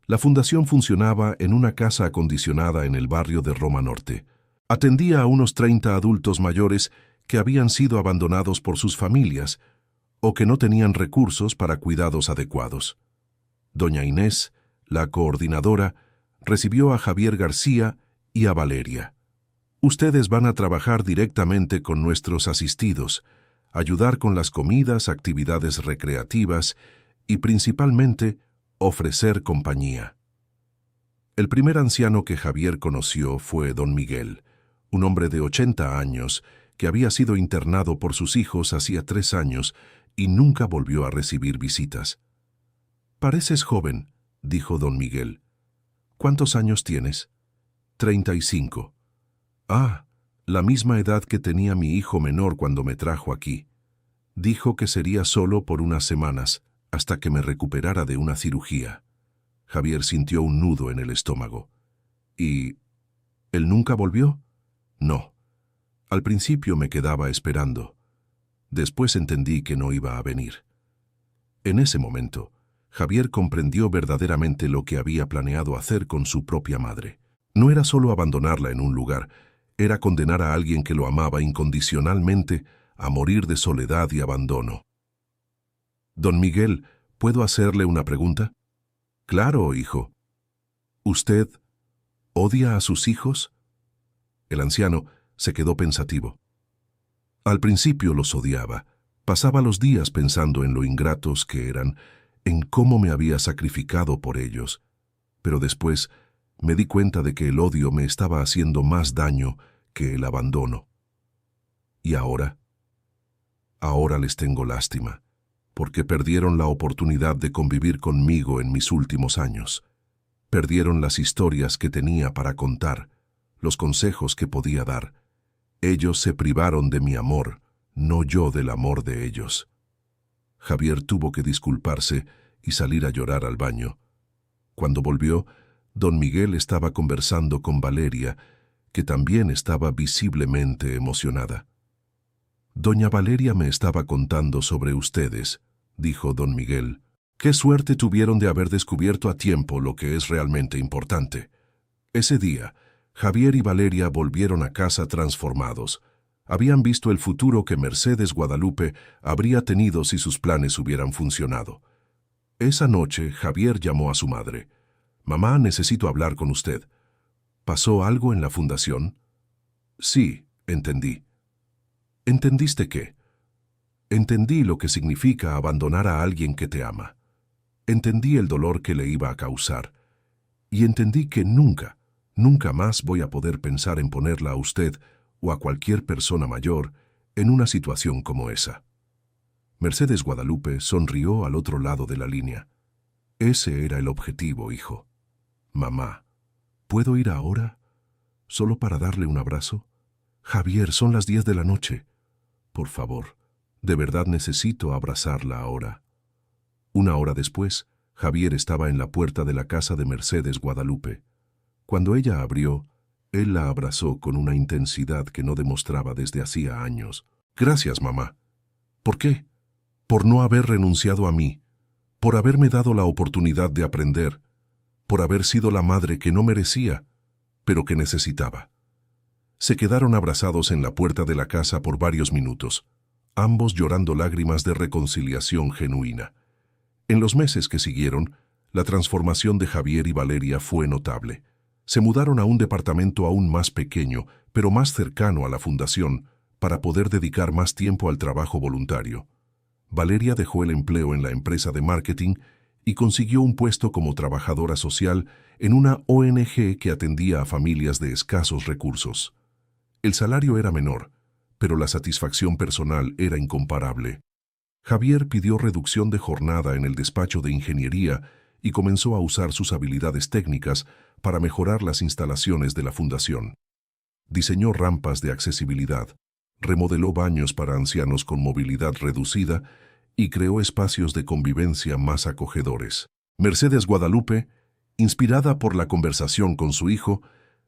La fundación funcionaba en una casa acondicionada en el barrio de Roma Norte. Atendía a unos 30 adultos mayores que habían sido abandonados por sus familias o que no tenían recursos para cuidados adecuados. Doña Inés, la coordinadora, recibió a Javier García y a Valeria. Ustedes van a trabajar directamente con nuestros asistidos, ayudar con las comidas, actividades recreativas y principalmente ofrecer compañía. El primer anciano que Javier conoció fue don Miguel, un hombre de 80 años que había sido internado por sus hijos hacía 3 años y nunca volvió a recibir visitas. «Pareces joven», dijo don Miguel. «¿Cuántos años tienes?» «35». «Ah, la misma edad que tenía mi hijo menor cuando me trajo aquí. Dijo que sería solo por unas semanas, hasta que me recuperara de una cirugía». Javier sintió un nudo en el estómago. «¿Y él nunca volvió?» «No. Al principio me quedaba esperando. Después entendí que no iba a venir». En ese momento, Javier comprendió verdaderamente lo que había planeado hacer con su propia madre. No era solo abandonarla en un lugar, era condenar a alguien que lo amaba incondicionalmente a morir de soledad y abandono. «Don Miguel, ¿puedo hacerle una pregunta?» «Claro, hijo». «¿Usted odia a sus hijos?» El anciano se quedó pensativo. Al principio los odiaba. Pasaba los días pensando en lo ingratos que eran, en cómo me había sacrificado por ellos. Pero después me di cuenta de que el odio me estaba haciendo más daño que el abandono. ¿Y ahora? Ahora les tengo lástima, porque perdieron la oportunidad de convivir conmigo en mis últimos años. Perdieron las historias que tenía para contar, los consejos que podía dar. Ellos se privaron de mi amor, no yo del amor de ellos». Javier tuvo que disculparse y salir a llorar al baño. Cuando volvió, don Miguel estaba conversando con Valeria, que también estaba visiblemente emocionada. «Doña Valeria me estaba contando sobre ustedes», dijo don Miguel. «Qué suerte tuvieron de haber descubierto a tiempo lo que es realmente importante». Ese día, Javier y Valeria volvieron a casa transformados. Habían visto el futuro que Mercedes Guadalupe habría tenido si sus planes hubieran funcionado. Esa noche, Javier llamó a su madre. «Mamá, necesito hablar con usted». «¿Pasó algo en la fundación?» «Sí, entendí». «¿Entendiste qué?» «Entendí lo que significa abandonar a alguien que te ama. Entendí el dolor que le iba a causar. Y entendí que nunca más voy a poder pensar en ponerla a usted o a cualquier persona mayor en una situación como esa». Mercedes Guadalupe sonrió al otro lado de la línea. «Ese era el objetivo, hijo». «Mamá, ¿puedo ir ahora? ¿Solo para darle un abrazo?» «Javier, son las 10 de la noche. Por favor, de verdad necesito abrazarla ahora». Una hora después, Javier estaba en la puerta de la casa de Mercedes Guadalupe. Cuando ella abrió, él la abrazó con una intensidad que no demostraba desde hacía años. «Gracias, mamá». «¿Por qué?» «Por no haber renunciado a mí, por haberme dado la oportunidad de aprender, por haber sido la madre que no merecía, pero que necesitaba». Se quedaron abrazados en la puerta de la casa por varios minutos, ambos llorando lágrimas de reconciliación genuina. En los meses que siguieron, la transformación de Javier y Valeria fue notable. Se mudaron a un departamento aún más pequeño, pero más cercano a la fundación, para poder dedicar más tiempo al trabajo voluntario. Valeria dejó el empleo en la empresa de marketing y consiguió un puesto como trabajadora social en una ONG que atendía a familias de escasos recursos. El salario era menor, pero la satisfacción personal era incomparable. Javier pidió reducción de jornada en el despacho de ingeniería y comenzó a usar sus habilidades técnicas para mejorar las instalaciones de la fundación. Diseñó rampas de accesibilidad, remodeló baños para ancianos con movilidad reducida y creó espacios de convivencia más acogedores. Mercedes Guadalupe, inspirada por la conversación con su hijo,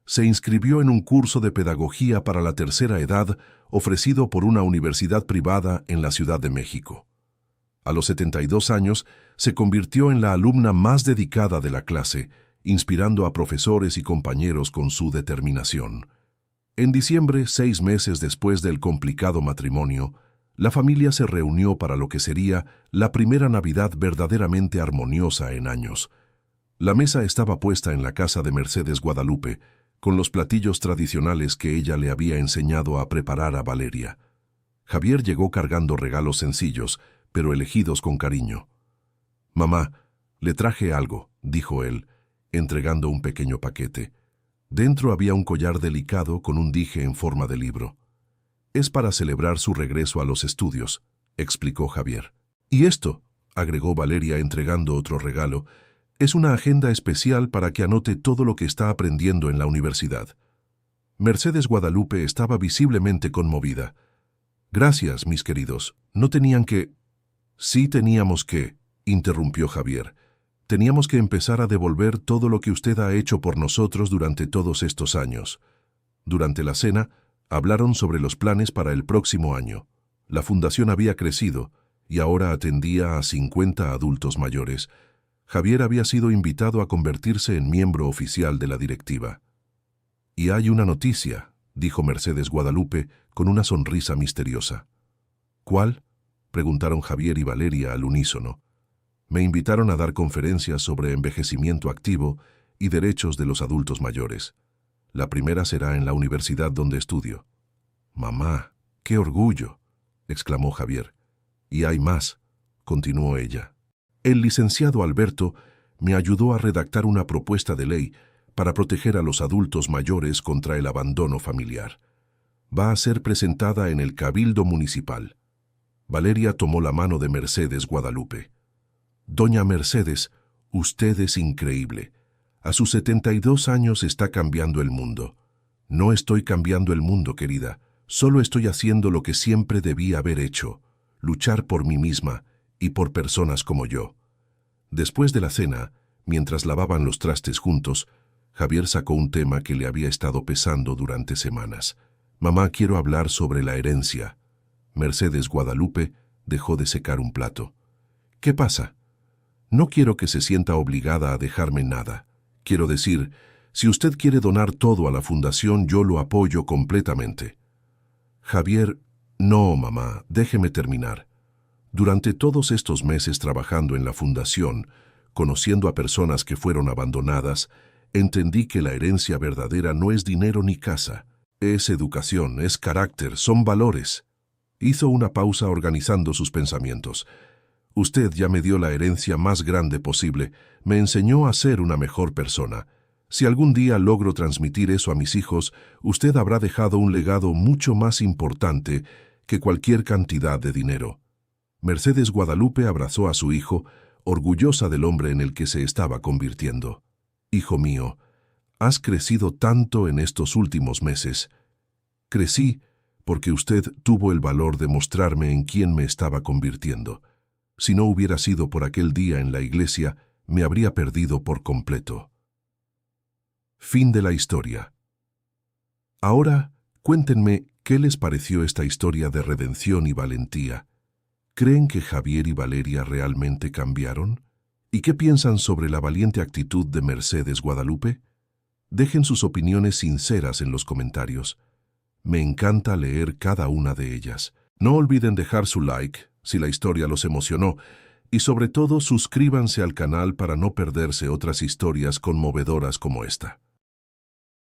se inscribió en un curso de pedagogía para la tercera edad ofrecido por una universidad privada en la Ciudad de México. A los 72 años, se convirtió en la alumna más dedicada de la clase, inspirando a profesores y compañeros con su determinación. En diciembre, 6 meses después del complicado matrimonio, la familia se reunió para lo que sería la primera Navidad verdaderamente armoniosa en años. La mesa estaba puesta en la casa de Mercedes Guadalupe, con los platillos tradicionales que ella le había enseñado a preparar a Valeria. Javier llegó cargando regalos sencillos, pero elegidos con cariño. «Mamá, le traje algo», dijo él, entregando un pequeño paquete. Dentro había un collar delicado con un dije en forma de libro. «Es para celebrar su regreso a los estudios», explicó Javier. «Y esto», agregó Valeria entregando otro regalo, «es una agenda especial para que anote todo lo que está aprendiendo en la universidad». Mercedes Guadalupe estaba visiblemente conmovida. «Gracias, mis queridos. No tenían que...» «Sí teníamos que», interrumpió Javier. «Teníamos que empezar a devolver todo lo que usted ha hecho por nosotros durante todos estos años». Durante la cena, hablaron sobre los planes para el próximo año. La fundación había crecido y ahora atendía a 50 adultos mayores. Javier había sido invitado a convertirse en miembro oficial de la directiva. «Y hay una noticia», dijo Mercedes Guadalupe con una sonrisa misteriosa. «¿Cuál?», preguntaron Javier y Valeria al unísono. «Me invitaron a dar conferencias sobre envejecimiento activo y derechos de los adultos mayores. La primera será en la universidad donde estudio». «Mamá, qué orgullo», exclamó Javier. «Y hay más», continuó ella. «El licenciado Alberto me ayudó a redactar una propuesta de ley para proteger a los adultos mayores contra el abandono familiar. Va a ser presentada en el Cabildo Municipal». Valeria tomó la mano de Mercedes Guadalupe. «Doña Mercedes, usted es increíble. A sus 72 años está cambiando el mundo». «No estoy cambiando el mundo, querida. Solo estoy haciendo lo que siempre debí haber hecho, luchar por mí misma y por personas como yo». Después de la cena, mientras lavaban los trastes juntos, Javier sacó un tema que le había estado pesando durante semanas. «Mamá, quiero hablar sobre la herencia». Mercedes Guadalupe dejó de secar un plato. «¿Qué pasa?» «No quiero que se sienta obligada a dejarme nada. Quiero decir, si usted quiere donar todo a la fundación, yo lo apoyo completamente». «Javier, no, mamá, déjeme terminar. Durante todos estos meses trabajando en la fundación, conociendo a personas que fueron abandonadas, entendí que la herencia verdadera no es dinero ni casa. Es educación, es carácter, son valores». Hizo una pausa organizando sus pensamientos. «Usted ya me dio la herencia más grande posible, me enseñó a ser una mejor persona. Si algún día logro transmitir eso a mis hijos, usted habrá dejado un legado mucho más importante que cualquier cantidad de dinero». Mercedes Guadalupe abrazó a su hijo, orgullosa del hombre en el que se estaba convirtiendo. «Hijo mío, has crecido tanto en estos últimos meses». «Crecí porque usted tuvo el valor de mostrarme en quién me estaba convirtiendo. Si no hubiera sido por aquel día en la iglesia, me habría perdido por completo». Fin de la historia. Ahora, cuéntenme qué les pareció esta historia de redención y valentía. ¿Creen que Javier y Valeria realmente cambiaron? ¿Y qué piensan sobre la valiente actitud de Mercedes Guadalupe? Dejen sus opiniones sinceras en los comentarios. Me encanta leer cada una de ellas. No olviden dejar su like si la historia los emocionó y sobre todo suscríbanse al canal para no perderse otras historias conmovedoras como esta.